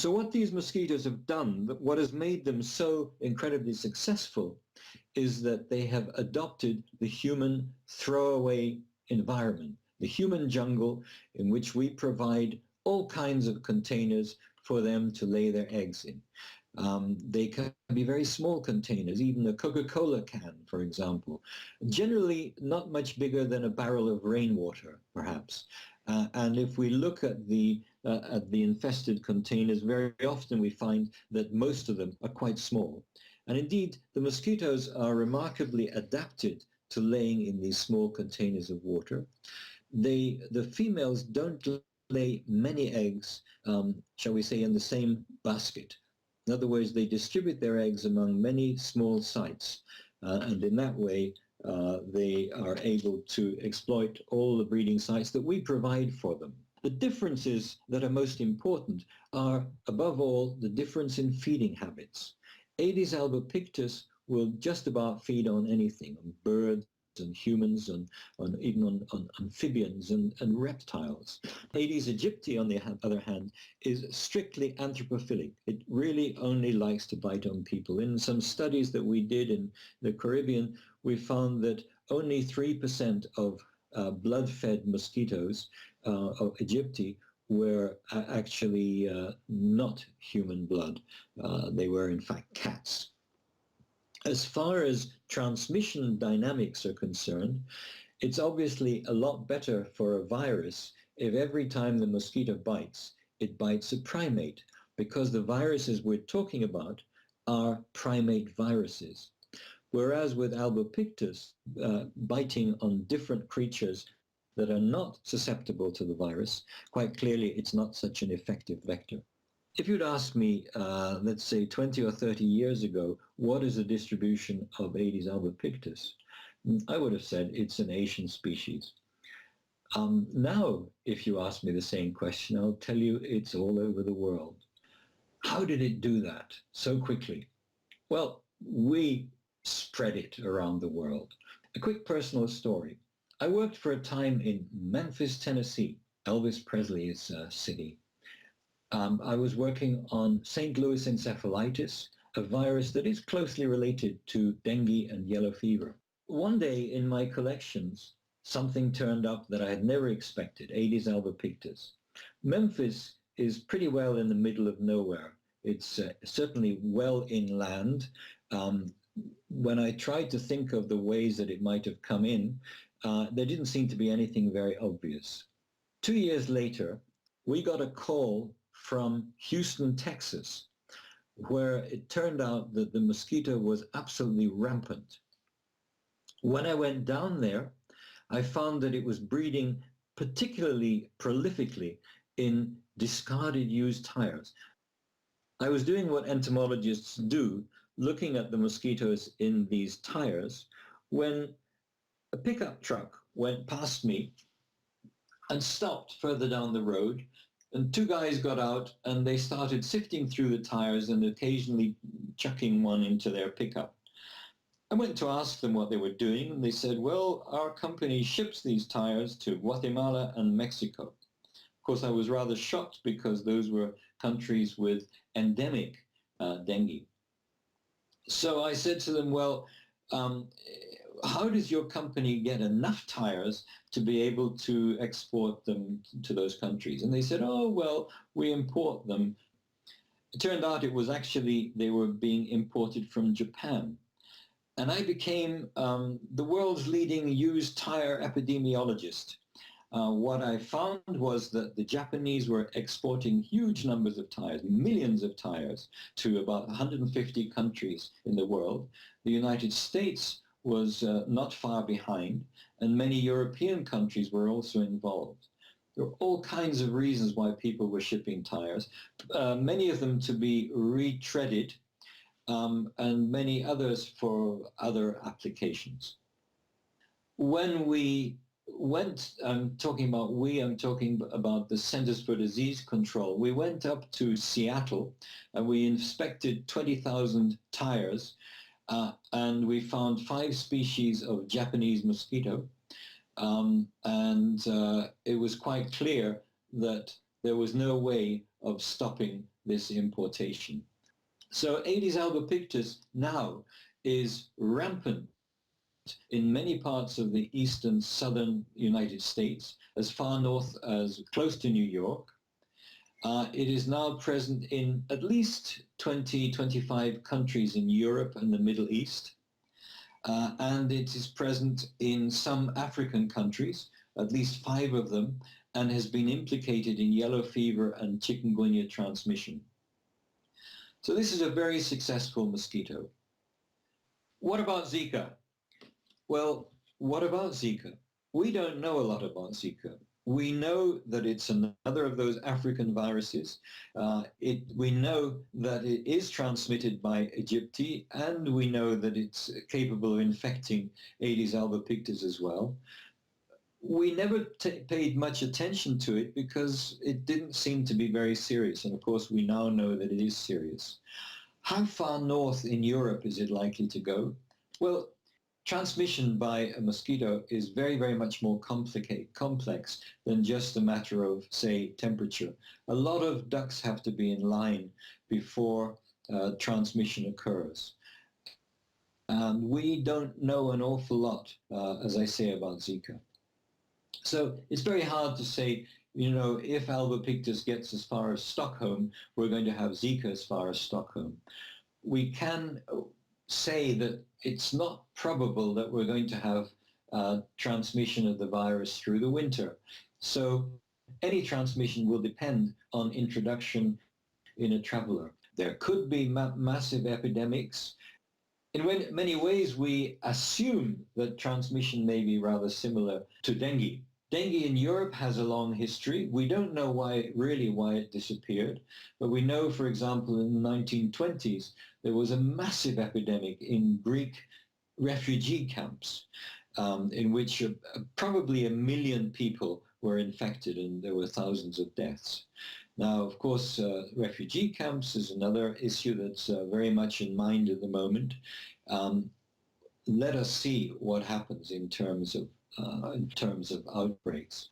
So what these mosquitoes have done, what has made them so incredibly successful, is that they have adopted the human throwaway environment, the human jungle in which we provide all kinds of containers for them to lay their eggs in. They can be very small containers, even a Coca-Cola can, for example, generally not much bigger than a barrel of rainwater, perhaps. And if we look at the infested containers, very often we find that most of them are quite small. And indeed, the mosquitoes are remarkably adapted to laying in these small containers of water. The females don't lay many eggs, shall we say, in the same basket. In other words, they distribute their eggs among many small sites, and in that way they are able to exploit all the breeding sites that we provide for them. The differences that are most important are, above all, the difference in feeding habits. Aedes albopictus will just about feed on anything, on birds and humans, and even on amphibians and reptiles. Aedes aegypti, on the other hand, is strictly anthropophilic. It really only likes to bite on people. In some studies that we did in the Caribbean, we found that only 3% of blood-fed mosquitoes of aegypti were actually not human blood. They were, in fact, cats. As far as transmission dynamics are concerned, it's obviously a lot better for a virus if every time the mosquito bites, it bites a primate, because the viruses we're talking about are primate viruses. Whereas with albopictus, biting on different creatures that are not susceptible to the virus, quite clearly it's not such an effective vector. If you'd asked me, let's say 20 or 30 years ago, what is the distribution of Aedes albopictus, I would have said it's an Asian species. Now, if you ask me the same question, I'll tell you it's all over the world. How did it do that so quickly? Well, we spread it around the world. A quick personal story. I worked for a time in Memphis, Tennessee, Elvis Presley's city. I was working on St. Louis encephalitis, a virus that is closely related to dengue and yellow fever. One day in my collections, something turned up that I had never expected, Aedes albopictus. Memphis is pretty well in the middle of nowhere. It's certainly well inland. When I tried to think of the ways that it might have come in, there didn't seem to be anything very obvious. 2 years later, we got a call from Houston, Texas, where it turned out that the mosquito was absolutely rampant. When I went down there, I found that it was breeding particularly prolifically in discarded used tires. I was doing what entomologists do, looking at the mosquitoes in these tires, when a pickup truck went past me and stopped further down the road. And two guys got out and they started sifting through the tires and occasionally chucking one into their pickup. I went to ask them what they were doing, and they said, well, our company ships these tires to Guatemala and Mexico. Of course, I was rather shocked because those were countries with endemic dengue. So I said to them, well, how does your company get enough tires to be able to export them to those countries? And they said, oh, well, we import them. It turned out it was actually, they were being imported from Japan. And I became the world's leading used tire epidemiologist. What I found was that the Japanese were exporting huge numbers of tires, millions of tires, to about 150 countries in the world. The United States was not far behind, and many European countries were also involved. There were all kinds of reasons why people were shipping tires, many of them to be retreaded, and many others for other applications. When we went, I'm talking about the Centers for Disease Control. We went up to Seattle and we inspected 20,000 tires, and we found 5 species of Japanese mosquito. And it was quite clear that there was no way of stopping this importation. So Aedes albopictus now is rampant in many parts of the eastern southern United States, as far north as close to New York. It is now present in at least 20, 25 countries in Europe and the Middle East. And it is present in some African countries, at least 5 of them, and has been implicated in yellow fever and chikungunya transmission. So this is a very successful mosquito. What about Zika? Well, what about Zika? We don't know a lot about Zika. We know that it's another of those African viruses. We know that it is transmitted by aegypti, and we know that it's capable of infecting Aedes albopictus as well. We never paid much attention to it because it didn't seem to be very serious. And of course, we now know that it is serious. How far north in Europe is it likely to go? Well, transmission by a mosquito is very, very much more complex than just a matter of, say, temperature. A lot of ducks have to be in line before transmission occurs. And we don't know an awful lot, as I say, about Zika. So it's very hard to say, you know, if albopictus gets as far as Stockholm, we're going to have Zika as far as Stockholm. We can say that it's not probable that we're going to have transmission of the virus through the winter. So any transmission will depend on introduction in a traveler. There could be massive epidemics. In many ways, we assume that transmission may be rather similar to dengue. Dengue in Europe has a long history. We don't know really why it disappeared, but we know, for example, in the 1920s, there was a massive epidemic in Greek refugee camps in which probably 1 million people were infected, and there were thousands of deaths. Now, of course, refugee camps is another issue that's very much in mind at the moment. Let us see what happens in terms of outbreaks.